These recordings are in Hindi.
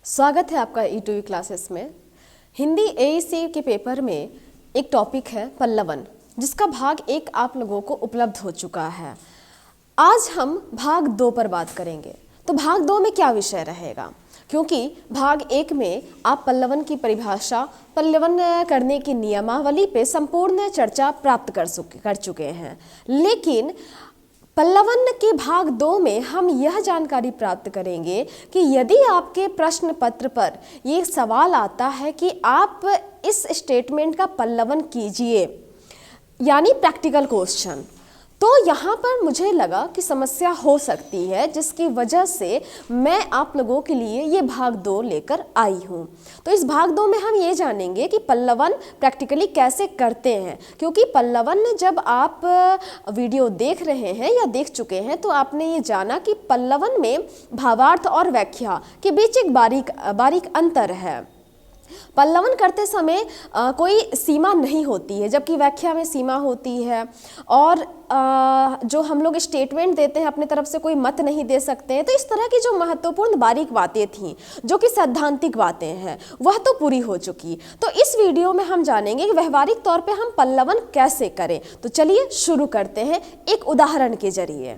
स्वागत है आपका E2E क्लासेस में। हिंदी AEC के पेपर में एक टॉपिक है पल्लवन, जिसका भाग 1 आप लोगों को उपलब्ध हो चुका है। आज हम भाग 2 पर बात करेंगे। तो भाग 2 में क्या विषय रहेगा? क्योंकि भाग 1 में आप पल्लवन की परिभाषा, पल्लवन करने की नियमावली पे संपूर्ण चर्चा प्राप्त कर चुके हैं, लेकिन पल्लवन के भाग 2 में हम यह जानकारी प्राप्त करेंगे कि यदि आपके प्रश्न पत्र पर ये सवाल आता है कि आप इस स्टेटमेंट का पल्लवन कीजिए, यानी प्रैक्टिकल क्वेश्चन, तो यहाँ पर मुझे लगा कि समस्या हो सकती है, जिसकी वजह से मैं आप लोगों के लिए ये भाग 2 लेकर आई हूँ। तो इस भाग 2 में हम ये जानेंगे कि पल्लवन प्रैक्टिकली कैसे करते हैं, क्योंकि पल्लवन जब आप वीडियो देख रहे हैं या देख चुके हैं तो आपने ये जाना कि पल्लवन में भावार्थ और व्याख्या के बीच एक बारीक अंतर है। पल्लवन करते समय कोई सीमा नहीं होती है, जबकि व्याख्या में सीमा होती है, और जो हम लोग स्टेटमेंट देते हैं अपने तरफ से कोई मत नहीं दे सकते हैं। तो इस तरह की जो महत्वपूर्ण बारीक बातें थीं, जो कि सैद्धांतिक बातें हैं, वह तो पूरी हो चुकी। तो इस वीडियो में हम जानेंगे कि व्यवहारिक तौर पे हम पल्लवन कैसे करें। तो चलिए शुरू करते हैं एक उदाहरण के जरिए।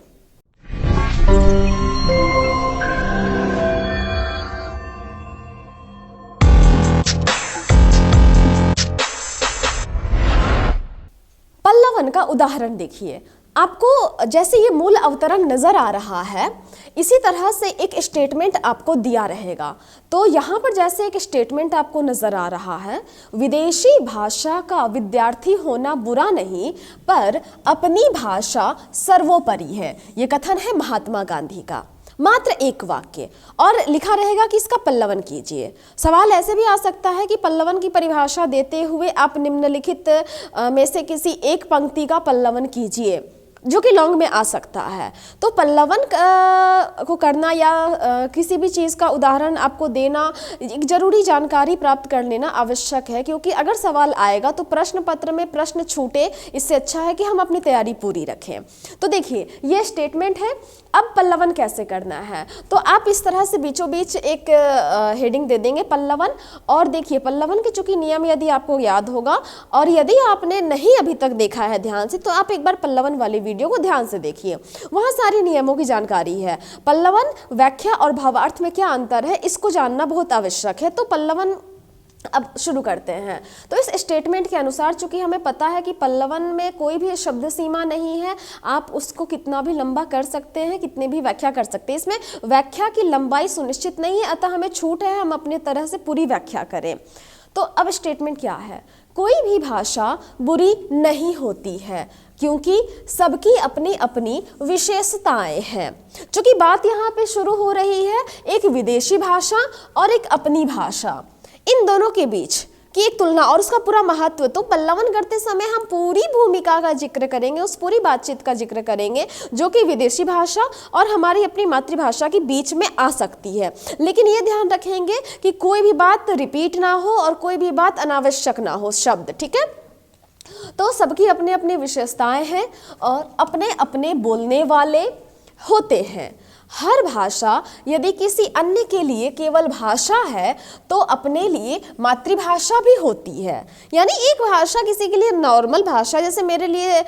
पल्लवन का उदाहरण देखिए। आपको जैसे ये मूल अवतरण नजर आ रहा है, इसी तरह से एक स्टेटमेंट आपको दिया रहेगा। तो यहाँ पर जैसे एक स्टेटमेंट आपको नजर आ रहा है, विदेशी भाषा का विद्यार्थी होना बुरा नहीं, पर अपनी भाषा सर्वोपरि है। ये कथन है महात्मा गांधी का। मात्र एक वाक्य, और लिखा रहेगा कि इसका पल्लवन कीजिए। सवाल ऐसे भी आ सकता है कि पल्लवन की परिभाषा देते हुए आप निम्नलिखित में से किसी एक पंक्ति का पल्लवन कीजिए, जो कि लॉन्ग में आ सकता है। तो पल्लवन को करना या किसी भी चीज़ का उदाहरण आपको देना, एक जरूरी जानकारी प्राप्त कर लेना आवश्यक है, क्योंकि अगर सवाल आएगा तो प्रश्न पत्र में प्रश्न छूटे, इससे अच्छा है कि हम अपनी तैयारी पूरी रखें। तो देखिए, ये स्टेटमेंट है। अब पल्लवन कैसे करना है, तो आप इस तरह से बीचों बीच एक हेडिंग दे देंगे पल्लवन। और देखिए, पल्लवन के चूंकि नियम यदि आपको याद होगा, और यदि आपने नहीं अभी तक देखा है ध्यान से, तो आप एक बार पल्लवन वाली वीडियो को ध्यान से देखिए। वहाँ सारे नियमों की जानकारी है। पल्लवन, व्याख्या और भावार्थ में क्या अंतर है, इसको जानना बहुत आवश्यक है। तो पल्लवन अब शुरू करते हैं। तो इस स्टेटमेंट के अनुसार, चूंकि हमें पता है कि पल्लवन में कोई भी शब्द सीमा नहीं है, आप उसको कितना भी लंबा कर सकते हैं, कितने भी व्याख्या कर सकते हैं। इसमें व्याख्या की लंबाई सुनिश्चित नहीं है, अतः हमें छूट है, हम अपने तरह से पूरी व्याख्या करें। तो अब स्टेटमेंट क्या है? कोई भी भाषा बुरी नहीं होती है, क्योंकि सबकी अपनी अपनी विशेषताएं हैं। चूंकि बात यहाँ पे शुरू हो रही है एक विदेशी भाषा और एक अपनी भाषा, इन दोनों के बीच की एक तुलना और उसका पूरा महत्व। तो पल्लवन करते समय हम पूरी भूमिका का जिक्र करेंगे, उस पूरी बातचीत का जिक्र करेंगे जो कि विदेशी भाषा और हमारी अपनी मातृभाषा के बीच में आ सकती है। लेकिन ये ध्यान रखेंगे कि कोई भी बात रिपीट ना हो और कोई भी बात अनावश्यक ना हो शब्द, ठीक है। तो सबकी अपनी अपनी विशेषताएं हैं और अपने अपने बोलने वाले होते हैं। हर भाषा यदि किसी अन्य के लिए केवल भाषा है, तो अपने लिए मातृभाषा भी होती है। यानी एक भाषा किसी के लिए नॉर्मल भाषा, जैसे मेरे लिए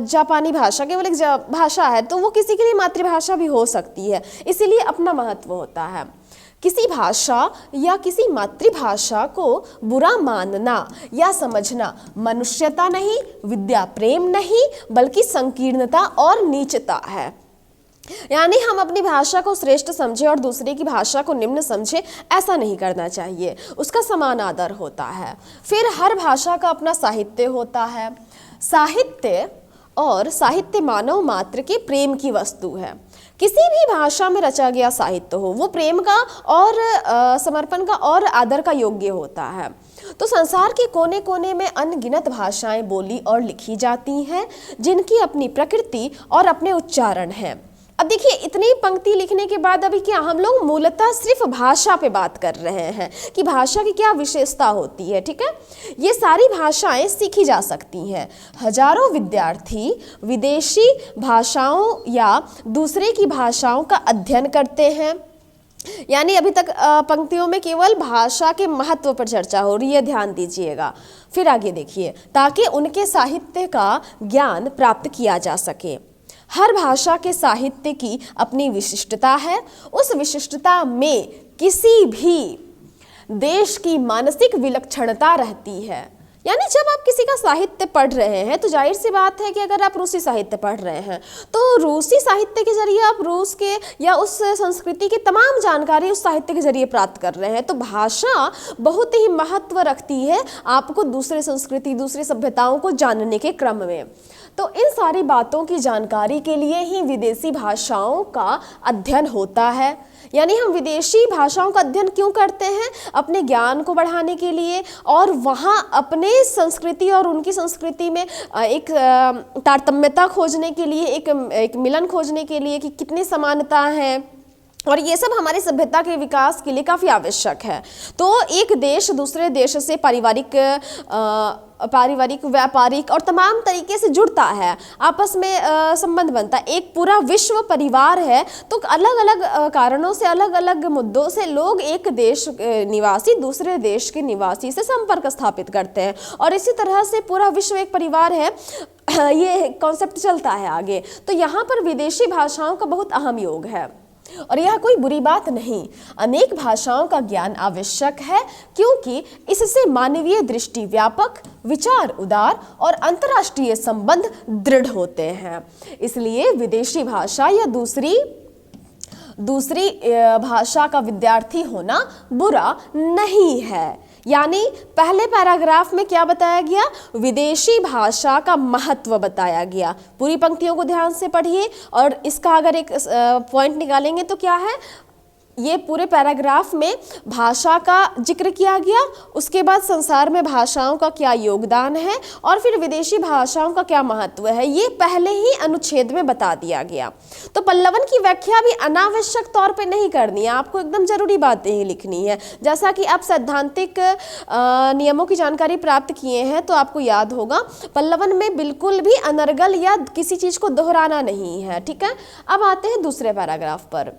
जापानी भाषा केवल एक भाषा है, तो वो किसी के लिए मातृभाषा भी हो सकती है। इसीलिए अपना महत्व होता है। किसी भाषा या किसी मातृभाषा को बुरा मानना या समझना मनुष्यता नहीं, विद्या प्रेम नहीं, बल्कि संकीर्णता और नीचता है। यानी हम अपनी भाषा को श्रेष्ठ समझे और दूसरे की भाषा को निम्न समझे, ऐसा नहीं करना चाहिए। उसका समान आदर होता है। फिर हर भाषा का अपना साहित्य होता है। साहित्य मानव मात्र के प्रेम की वस्तु है। किसी भी भाषा में रचा गया साहित्य हो, वो प्रेम का और समर्पण का और आदर का योग्य होता है। तो संसार के कोने कोने में अनगिनत भाषाएं बोली और लिखी जाती हैं, जिनकी अपनी प्रकृति और अपने उच्चारण हैं। अब देखिए, इतनी पंक्ति लिखने के बाद अभी क्या हम लोग मूलतः सिर्फ भाषा पे बात कर रहे हैं कि भाषा की क्या विशेषता होती है, ठीक है। ये सारी भाषाएं सीखी जा सकती हैं। हजारों विद्यार्थी विदेशी भाषाओं या दूसरे की भाषाओं का अध्ययन करते हैं। यानी अभी तक पंक्तियों में केवल भाषा के महत्व पर चर्चा हो रही है, ध्यान दीजिएगा। फिर आगे देखिए, ताकि उनके साहित्य का ज्ञान प्राप्त किया जा सके। हर भाषा के साहित्य की अपनी विशिष्टता है। उस विशिष्टता में किसी भी देश की मानसिक विलक्षणता रहती है। यानी जब आप किसी का साहित्य पढ़ रहे हैं तो जाहिर सी बात है कि अगर आप रूसी साहित्य पढ़ रहे हैं तो रूसी साहित्य के जरिए आप रूस के या उस संस्कृति की तमाम जानकारी उस साहित्य के जरिए प्राप्त कर रहे हैं। तो भाषा बहुत ही महत्व रखती है आपको दूसरे संस्कृति, दूसरी सभ्यताओं को जानने के क्रम में। तो इन सारी बातों की जानकारी के लिए ही विदेशी भाषाओं का अध्ययन होता है। यानी हम विदेशी भाषाओं का अध्ययन क्यों करते हैं? अपने ज्ञान को बढ़ाने के लिए, और वहाँ अपने संस्कृति और उनकी संस्कृति में एक तारतम्यता खोजने के लिए, एक मिलन खोजने के लिए कि कितनी समानता है, और ये सब हमारी सभ्यता के विकास के लिए काफ़ी आवश्यक है। तो एक देश दूसरे देश से पारिवारिक, व्यापारिक और तमाम तरीके से जुड़ता है, आपस में संबंध बनता है, एक पूरा विश्व परिवार है। तो अलग अलग कारणों से, अलग अलग मुद्दों से लोग एक देश निवासी दूसरे देश के निवासी से संपर्क स्थापित करते हैं, और इसी तरह से पूरा विश्व एक परिवार है, ये कॉन्सेप्ट चलता है आगे। तो यहाँ पर विदेशी भाषाओं का बहुत अहम योग है, और यह कोई बुरी बात नहीं। अनेक भाषाओं का ज्ञान आवश्यक है, क्योंकि इससे मानवीय दृष्टि व्यापक, विचार उदार और अंतर्राष्ट्रीय संबंध दृढ़ होते हैं। इसलिए विदेशी भाषा या दूसरी भाषा का विद्यार्थी होना बुरा नहीं है। यानी पहले पैराग्राफ में क्या बताया गया? विदेशी भाषा का महत्व बताया गया। पूरी पंक्तियों को ध्यान से पढ़िए, और इसका अगर एक पॉइंट निकालेंगे तो क्या है, ये पूरे पैराग्राफ में भाषा का जिक्र किया गया, उसके बाद संसार में भाषाओं का क्या योगदान है, और फिर विदेशी भाषाओं का क्या महत्व है, ये पहले ही अनुच्छेद में बता दिया गया। तो पल्लवन की व्याख्या भी अनावश्यक तौर पे नहीं करनी है, आपको एकदम जरूरी बातें ही लिखनी है। जैसा कि आप सैद्धांतिक नियमों की जानकारी प्राप्त किए हैं तो आपको याद होगा, पल्लवन में बिल्कुल भी अनर्गल या किसी चीज़ को दोहराना नहीं है। ठीक है, अब आते हैं दूसरे पैराग्राफ पर।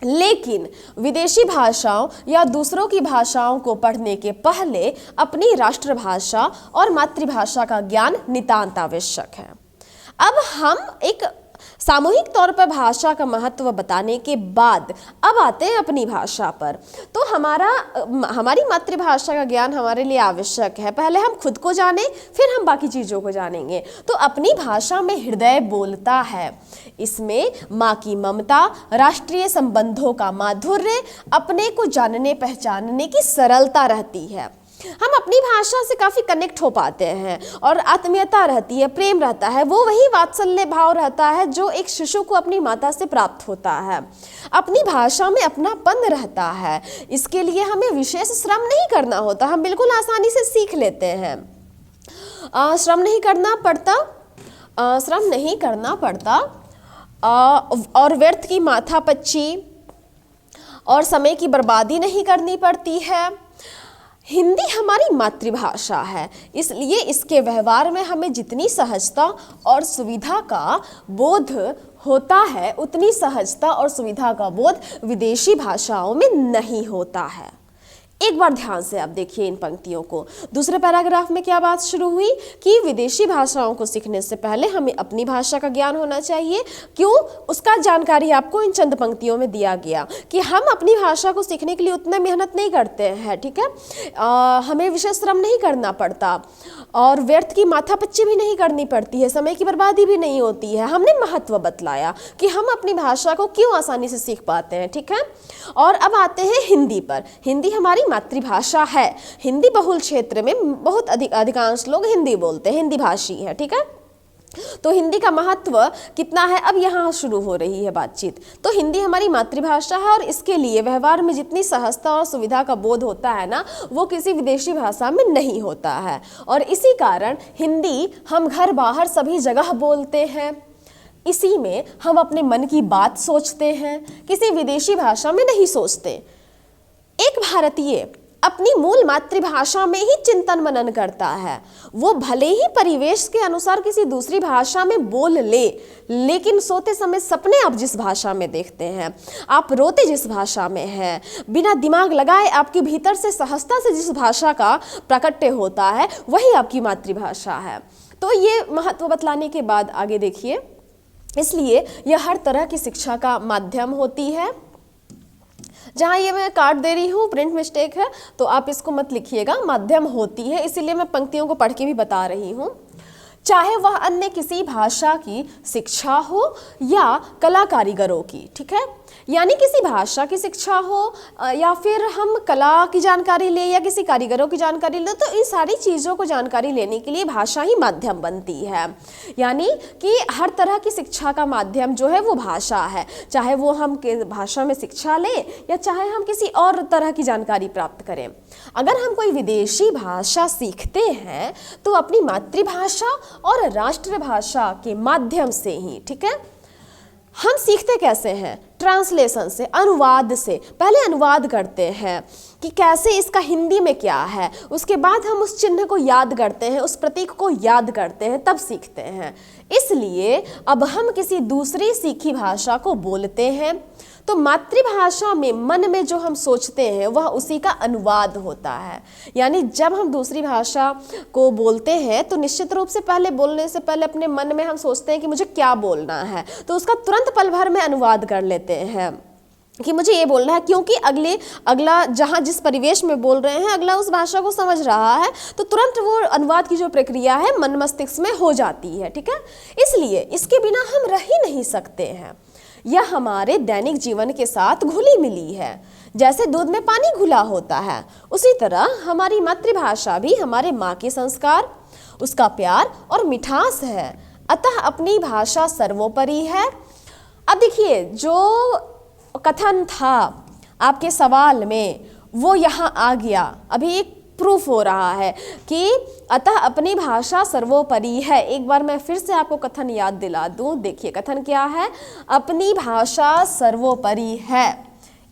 लेकिन विदेशी भाषाओं या दूसरों की भाषाओं को पढ़ने के पहले अपनी राष्ट्रभाषा और मातृभाषा का ज्ञान नितांत आवश्यक है। अब हम एक सामूहिक तौर पर भाषा का महत्व बताने के बाद अब आते हैं अपनी भाषा पर। तो हमारी मातृभाषा का ज्ञान हमारे लिए आवश्यक है। पहले हम खुद को जानें, फिर हम बाकी चीज़ों को जानेंगे। तो अपनी भाषा में हृदय बोलता है। इसमें माँ की ममता, राष्ट्रीय संबंधों का माधुर्य, अपने को जानने पहचानने की सरलता रहती है। हम अपनी भाषा से काफ़ी कनेक्ट हो पाते हैं, और आत्मीयता रहती है, प्रेम रहता है, वो वही वात्सल्य भाव रहता है जो एक शिशु को अपनी माता से प्राप्त होता है। अपनी भाषा में अपनापन रहता है। इसके लिए हमें विशेष श्रम नहीं करना होता, हम बिल्कुल आसानी से सीख लेते हैं। श्रम नहीं करना पड़ता और व्यर्थ की माथापच्ची और समय की बर्बादी नहीं करनी पड़ती है। हिंदी हमारी मातृभाषा है, इसलिए इसके व्यवहार में हमें जितनी सहजता और सुविधा का बोध होता है, उतनी सहजता और सुविधा का बोध विदेशी भाषाओं में नहीं होता है। एक बार ध्यान से आप देखिए इन पंक्तियों को। दूसरे पैराग्राफ में क्या बात शुरू हुई कि विदेशी भाषाओं को सीखने से पहले हमें अपनी भाषा का ज्ञान होना चाहिए। क्यों? उसका जानकारी आपको इन चंद पंक्तियों में दिया गया कि हम अपनी भाषा को सीखने के लिए उतना मेहनत नहीं करते हैं। ठीक है, हमें विशेष श्रम नहीं करना पड़ता, और व्यर्थ की माथापच्ची भी नहीं करनी पड़ती है, समय की बर्बादी भी नहीं होती है। हमने महत्व बतलाया कि हम अपनी भाषा को क्यों आसानी से सीख पाते हैं। ठीक है, और अब आते हैं हिंदी पर। हिंदी हमारी मातृभाषा है। हिंदी बहुल क्षेत्र में बहुत अधिकांश लोग हिंदी बोलते हैं, हिंदी भाषी है। ठीक है, तो हिंदी का महत्व कितना है, अब यहाँ शुरू हो रही है बातचीत। तो हिंदी हमारी मातृभाषा है, और इसके लिए व्यवहार में जितनी सहजता और सुविधा का बोध होता है ना, वो किसी विदेशी भाषा में नहीं होता है। और इसी कारण हिंदी हम घर बाहर सभी जगह बोलते हैं। इसी में हम अपने मन की बात सोचते हैं, किसी विदेशी भाषा में नहीं सोचते। एक भारतीय अपनी मूल मातृभाषा में ही चिंतन मनन करता है। वो भले ही परिवेश के अनुसार किसी दूसरी भाषा में बोल ले, लेकिन सोते समय सपने आप जिस भाषा में देखते हैं, आप रोते जिस भाषा में हैं, बिना दिमाग लगाए आपके भीतर से सहजता से जिस भाषा का प्रकट्य होता है, वही आपकी मातृभाषा है। तो ये महत्व बतलाने के बाद आगे देखिए, इसलिए यह हर तरह की शिक्षा का माध्यम होती है। जहाँ ये मैं काट दे रही हूँ, प्रिंट मिस्टेक है, तो आप इसको मत लिखिएगा, माध्यम होती है, इसीलिए मैं पंक्तियों को पढ़ के भी बता रही हूँ। चाहे वह अन्य किसी भाषा की शिक्षा हो या कला कारीगरों की, ठीक है, यानी किसी भाषा की शिक्षा हो या फिर हम कला की जानकारी ले या किसी कारीगरों की जानकारी ले, तो इन सारी चीज़ों को जानकारी लेने के लिए भाषा ही माध्यम बनती है। यानी कि हर तरह की शिक्षा का माध्यम जो है वो भाषा है, चाहे वो हम भाषा में शिक्षा लें या चाहे हम किसी और तरह की जानकारी प्राप्त करें। अगर हम कोई विदेशी भाषा सीखते हैं तो अपनी मातृभाषा और राष्ट्रभाषा के माध्यम से ही, ठीक है। हम सीखते कैसे हैं? ट्रांसलेशन से, अनुवाद से। पहले अनुवाद करते हैं कि कैसे इसका हिंदी में क्या है, उसके बाद हम उस चिन्ह को याद करते हैं, उस प्रतीक को याद करते हैं, तब सीखते हैं। इसलिए अब हम किसी दूसरी सीखी भाषा को बोलते हैं तो मातृभाषा में मन में जो हम सोचते हैं वह उसी का अनुवाद होता है। यानी जब हम दूसरी भाषा को बोलते हैं तो निश्चित रूप से पहले बोलने से पहले अपने मन में हम सोचते हैं कि मुझे क्या बोलना है, तो उसका तुरंत पल भर में अनुवाद कर लेते हैं कि मुझे ये बोलना है, क्योंकि अगला जहाँ जिस परिवेश में बोल रहे हैं अगला उस भाषा को समझ रहा है, तो तुरंत वो अनुवाद की जो प्रक्रिया है मन मस्तिष्क में हो जाती है, ठीक है। इसलिए इसके बिना हम रह ही नहीं सकते हैं। यह हमारे दैनिक जीवन के साथ घुली मिली है। जैसे दूध में पानी घुला होता है, उसी तरह हमारी मातृभाषा भी हमारे माँ के संस्कार, उसका प्यार और मिठास है। अतः अपनी भाषा सर्वोपरि है। अब देखिए, जो कथन था आपके सवाल में वो यहाँ आ गया, अभी एक प्रूफ हो रहा है कि अतः अपनी भाषा सर्वोपरि है। एक बार मैं फिर से आपको कथन याद दिला दूं। देखिए कथन क्या है, अपनी भाषा सर्वोपरि है।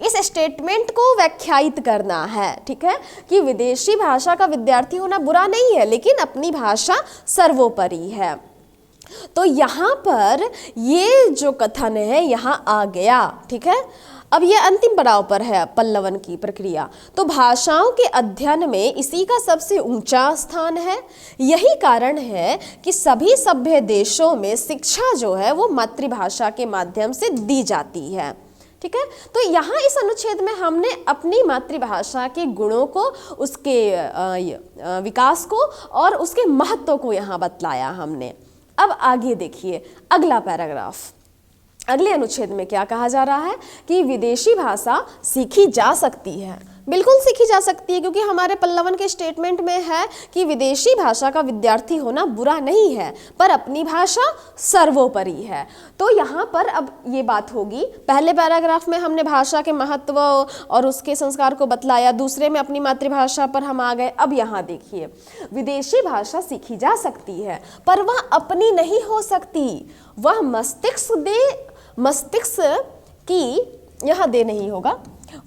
इस स्टेटमेंट को व्याख्यायित करना है, ठीक है, कि विदेशी भाषा का विद्यार्थी होना बुरा नहीं है, लेकिन अपनी भाषा सर्वोपरि है। तो यहाँ पर ये जो कथन है यहाँ आ गया, ठीक है। अब ये अंतिम पड़ाव पर है पल्लवन की प्रक्रिया। तो भाषाओं के अध्ययन में इसी का सबसे ऊंचा स्थान है। यही कारण है कि सभी सभ्य देशों में शिक्षा जो है वो मातृभाषा के माध्यम से दी जाती है, ठीक है। तो यहाँ इस अनुच्छेद में हमने अपनी मातृभाषा के गुणों को, उसके विकास को और उसके महत्व को यहाँ बतलाया हमने। अब आगे देखिए अगला पैराग्राफ। अगले अनुच्छेद में क्या कहा जा रहा है कि विदेशी भाषा सीखी जा सकती है। बिल्कुल सीखी जा सकती है, क्योंकि हमारे पल्लवन के स्टेटमेंट में है कि विदेशी भाषा का विद्यार्थी होना बुरा नहीं है, पर अपनी भाषा सर्वोपरि है। तो यहाँ पर अब ये बात होगी, पहले पैराग्राफ में हमने भाषा के महत्व और उसके संस्कार को बतलाया, दूसरे में अपनी मातृभाषा पर हम आ गए। अब यहाँ देखिए, विदेशी भाषा सीखी जा सकती है पर वह अपनी नहीं हो सकती। वह मस्तिष्क की, यहाँ दे नहीं होगा,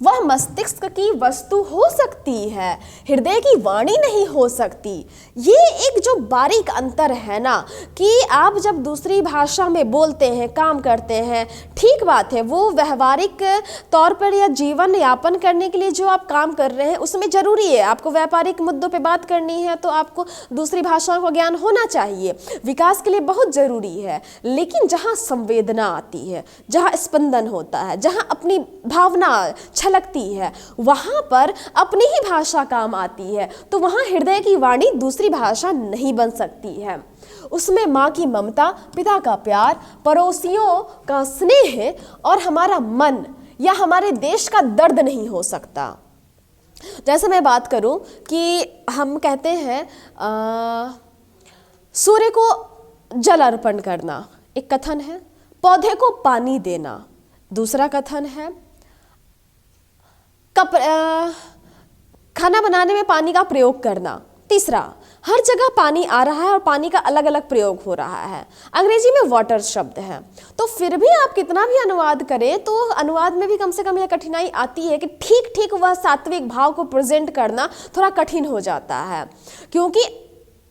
वह मस्तिष्क की वस्तु हो सकती है, हृदय की वाणी नहीं हो सकती। ये एक जो बारीक अंतर है ना, कि आप जब दूसरी भाषा में बोलते हैं, काम करते हैं, ठीक बात है, वो व्यवहारिक तौर पर या जीवन यापन करने के लिए जो आप काम कर रहे हैं उसमें ज़रूरी है। आपको व्यापारिक मुद्दों पे बात करनी है तो आपको दूसरी भाषाओं का ज्ञान होना चाहिए, विकास के लिए बहुत ज़रूरी है। लेकिन जहाँ संवेदना आती है, जहाँ स्पंदन होता है, जहाँ अपनी भावना छलकती है, वहाँ पर अपनी ही भाषा काम आती है। तो वहाँ हृदय की वाणी दूसरी भाषा नहीं बन सकती है। उसमें माँ की ममता, पिता का प्यार, पड़ोसियों का स्नेह और हमारा मन या हमारे देश का दर्द नहीं हो सकता। जैसे मैं बात करूं कि हम कहते हैं सूर्य को जल अर्पण करना, एक कथन है। पौधे को पानी देना, दूसरा कथन है। खाना बनाने में पानी का प्रयोग करना, तीसरा। हर जगह पानी आ रहा है और पानी का अलग अलग प्रयोग हो रहा है। अंग्रेजी में वाटर शब्द है, तो फिर भी आप कितना भी अनुवाद करें तो अनुवाद में भी कम से कम यह कठिनाई आती है कि ठीक ठीक वह सात्विक भाव को प्रेजेंट करना थोड़ा कठिन हो जाता है, क्योंकि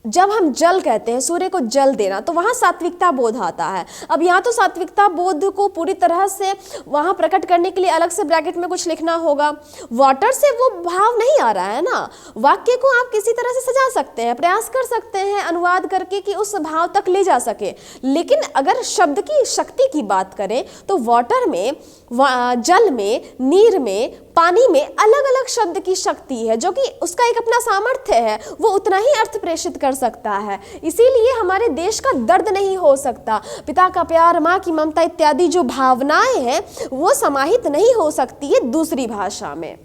जब हम जल कहते हैं, सूर्य को जल देना, तो वहाँ सात्विकता बोध आता है। अब यहाँ तो सात्विकता बोध को पूरी तरह से वहाँ प्रकट करने के लिए अलग से ब्रैकेट में कुछ लिखना होगा। वाटर से वो भाव नहीं आ रहा है ना। वाक्य को आप किसी तरह से सजा सकते हैं, प्रयास कर सकते हैं अनुवाद करके कि उस भाव तक ले जा सके, लेकिन अगर शब्द की शक्ति की बात करें तो वाटर में, जल में, नीर में, पानी में अलग अलग शब्द की शक्ति है, जो कि उसका एक अपना सामर्थ्य है, वो उतना ही अर्थ प्रेषित कर सकता है। इसीलिए हमारे देश का दर्द नहीं हो सकता, पिता का प्यार, माँ की ममता इत्यादि जो भावनाएं हैं वो समाहित नहीं हो सकती है दूसरी भाषा में।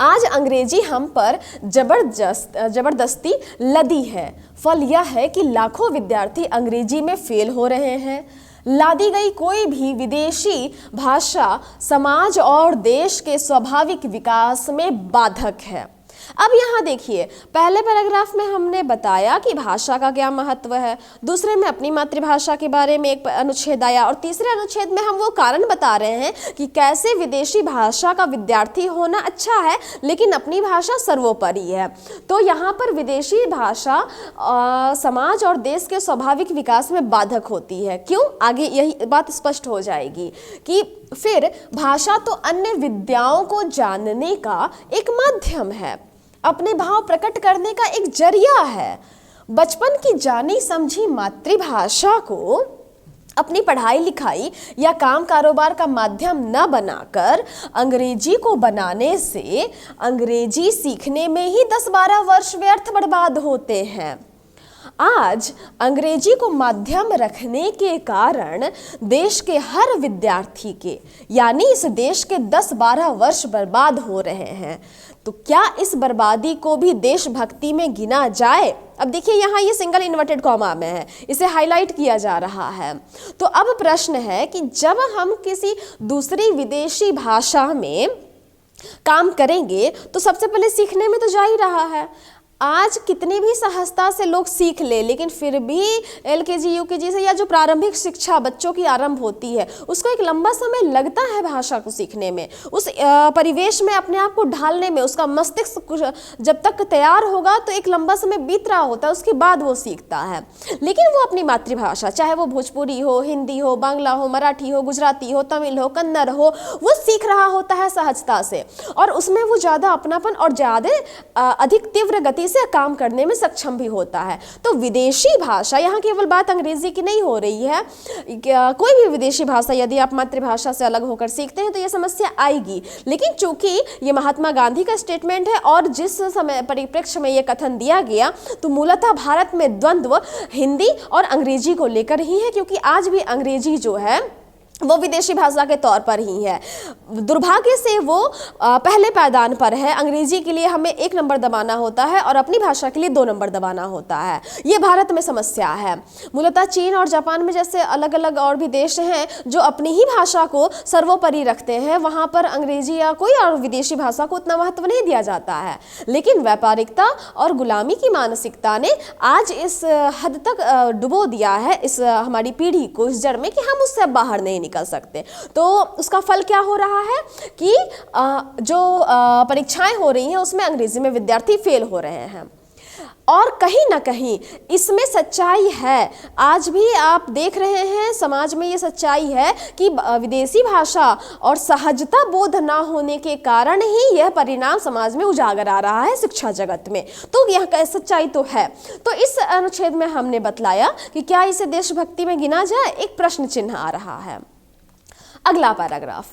आज अंग्रेजी हम पर जबरदस्ती लदी है। फल यह है कि लाखों विद्यार्थी अंग्रेजी में फेल हो रहे हैं। लादी गई कोई भी विदेशी भाषा समाज और देश के स्वाभाविक विकास में बाधक है। अब यहाँ देखिए, पहले पैराग्राफ में हमने बताया कि भाषा का क्या महत्व है, दूसरे में अपनी मातृभाषा के बारे में एक अनुच्छेद आया, और तीसरे अनुच्छेद में हम वो कारण बता रहे हैं कि कैसे विदेशी भाषा का विद्यार्थी होना अच्छा है लेकिन अपनी भाषा सर्वोपरि है। तो यहाँ पर विदेशी भाषा समाज और देश के स्वाभाविक विकास में बाधक होती है। क्यों? आगे यही बात स्पष्ट हो जाएगी कि फिर भाषा तो अन्य विद्याओं को जानने का एक माध्यम है, अपने भाव प्रकट करने का एक जरिया है। बचपन की जानी समझी मातृभाषा को अपनी पढ़ाई लिखाई या काम कारोबार का माध्यम न बनाकर अंग्रेजी को बनाने से अंग्रेजी सीखने में ही 10-12 वर्ष व्यर्थ बर्बाद होते हैं। आज अंग्रेजी को माध्यम रखने के कारण देश के हर विद्यार्थी के, यानी इस देश के 10-12 वर्ष बर्बाद हो रहे हैं। तो क्या इस बर्बादी को भी देशभक्ति में गिना जाए? अब देखिए, यहाँ ये सिंगल इन्वर्टेड कॉमा में है, इसे हाईलाइट किया जा रहा है। तो अब प्रश्न है कि जब हम किसी दूसरी विदेशी भाषा में काम करेंगे तो सबसे पहले सीखने में तो जा ही रहा है। आज कितनी भी सहजता से लोग सीख ले, लेकिन फिर भी LKG UKG से या जो प्रारंभिक शिक्षा बच्चों की आरंभ होती है उसको एक लंबा समय लगता है भाषा को सीखने में, उस परिवेश में अपने आप को ढालने में। उसका मस्तिष्क जब तक तैयार होगा तो एक लंबा समय बीत रहा होता है, उसके बाद वो सीखता है। लेकिन वो अपनी मातृभाषा, चाहे वो भोजपुरी हो, हिंदी हो, बांग्ला हो, मराठी हो, गुजराती हो, तमिल हो, कन्नड़ हो, वो सीख रहा होता है सहजता से, और उसमें वो ज़्यादा अपनापन और ज़्यादा अधिक तीव्र गति से काम करने में सक्षम भी होता है। तो विदेशी भाषा, यहाँ केवल बात अंग्रेजी की नहीं हो रही है, कोई भी विदेशी भाषा यदि आप मातृभाषा से अलग होकर सीखते हैं तो यह समस्या आएगी। लेकिन चूंकि ये महात्मा गांधी का स्टेटमेंट है और जिस समय परिप्रेक्ष्य में यह कथन दिया गया, तो मूलतः भारत में द्वंद्व हिंदी और अंग्रेजी को लेकर ही है, क्योंकि आज भी अंग्रेजी जो है वो विदेशी भाषा के तौर पर ही है। दुर्भाग्य से वो पहले पायदान पर है। अंग्रेजी के लिए हमें 1 नंबर दबाना होता है और अपनी भाषा के लिए 2 नंबर दबाना होता है। ये भारत में समस्या है। मूलतः चीन और जापान में जैसे अलग अलग और भी देश हैं जो अपनी ही भाषा को सर्वोपरि रखते हैं, वहाँ पर अंग्रेजी या कोई और विदेशी भाषा को उतना महत्व नहीं दिया जाता है। लेकिन व्यापारिकता और गुलामी की मानसिकता ने आज इस हद तक डुबो दिया है इस हमारी पीढ़ी को इस जड़ में कि हम उससे बाहर नहीं निकल सकते। तो उसका फल क्या हो रहा है कि जो परीक्षाएं हो रही हैं उसमें अंग्रेजी में विद्यार्थी फेल हो रहे हैं। और कहीं ना कहीं इसमें सच्चाई है। आज भी आप देख रहे हैं समाज में ये सच्चाई है कि विदेशी भाषा और सहजता बोध ना होने के कारण ही यह परिणाम समाज में उजागर आ रहा है शिक्षा जगत में। तो यह सच्चाई तो है। तो इस अनुच्छेद में हमने बतलाया कि क्या इसे देशभक्ति में गिना जाए, एक प्रश्न चिन्ह आ रहा है। अगला पैराग्राफ,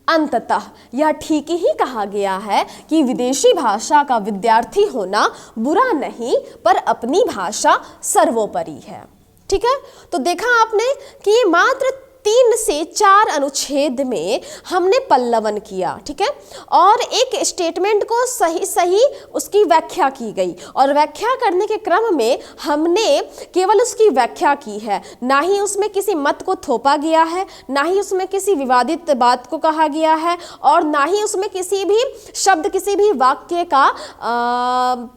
अंततः यह ठीक ही कहा गया है कि विदेशी भाषा का विद्यार्थी होना बुरा नहीं, पर अपनी भाषा सर्वोपरि है। ठीक है, तो देखा आपने कि मात्र 3 से 4 अनुच्छेद में हमने पल्लवन किया, ठीक है, और एक स्टेटमेंट को सही सही उसकी व्याख्या की गई, और व्याख्या करने के क्रम में हमने केवल उसकी व्याख्या की है, ना ही उसमें किसी मत को थोपा गया है, ना ही उसमें किसी विवादित बात को कहा गया है, और ना ही उसमें किसी भी शब्द, किसी भी वाक्य का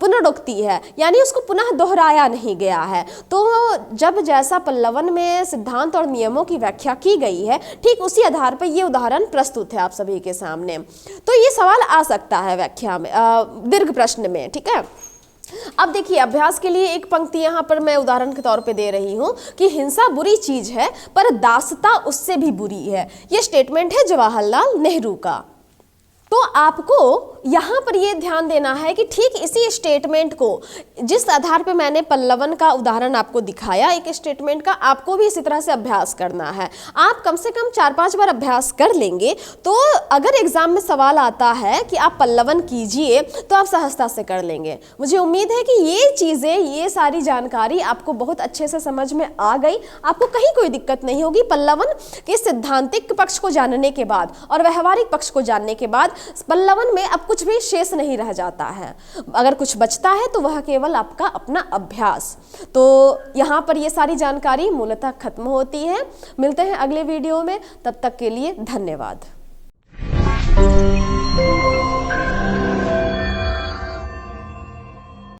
पुनरुक्ति है, यानी उसको पुनः दोहराया नहीं गया है। तो जब जैसा पल्लवन में सिद्धांत और नियमों की व्याख्या की गई है, ठीक उसी आधार पर ये उदाहरण प्रस्तुत है आप सभी के सामने। तो ये सवाल आ सकता है व्याख्या में, दीर्घ प्रश्न में, ठीक है। अब देखिए, अभ्यास के लिए एक पंक्ति यहाँ पर मैं उदाहरण के तौर पे दे रही हूँ कि हिंसा बुरी चीज है पर दासता उससे भी बुरी है। ये स्टेटमेंट है जवाहरलाल नेहरू का। तो आपको यहाँ पर ये ध्यान देना है कि ठीक इसी स्टेटमेंट को, जिस आधार पे मैंने पल्लवन का उदाहरण आपको दिखाया एक स्टेटमेंट का, आपको भी इसी तरह से अभ्यास करना है। आप कम से कम 4-5 बार अभ्यास कर लेंगे तो अगर एग्जाम में सवाल आता है कि आप पल्लवन कीजिए तो आप सहजता से कर लेंगे। मुझे उम्मीद है कि ये चीज़ें, ये सारी जानकारी आपको बहुत अच्छे से समझ में आ गई, आपको कहीं कोई दिक्कत नहीं होगी। पल्लवन के सिद्धांतिक पक्ष को जानने के बाद और व्यवहारिक पक्ष को जानने के बाद पल्लवन में अब कुछ भी शेष नहीं रह जाता है। अगर कुछ बचता है तो वह केवल आपका अपना अभ्यास। तो यहाँ पर ये सारी जानकारी मूलतः खत्म होती है। मिलते हैं अगले वीडियो में, तब तक के लिए धन्यवाद।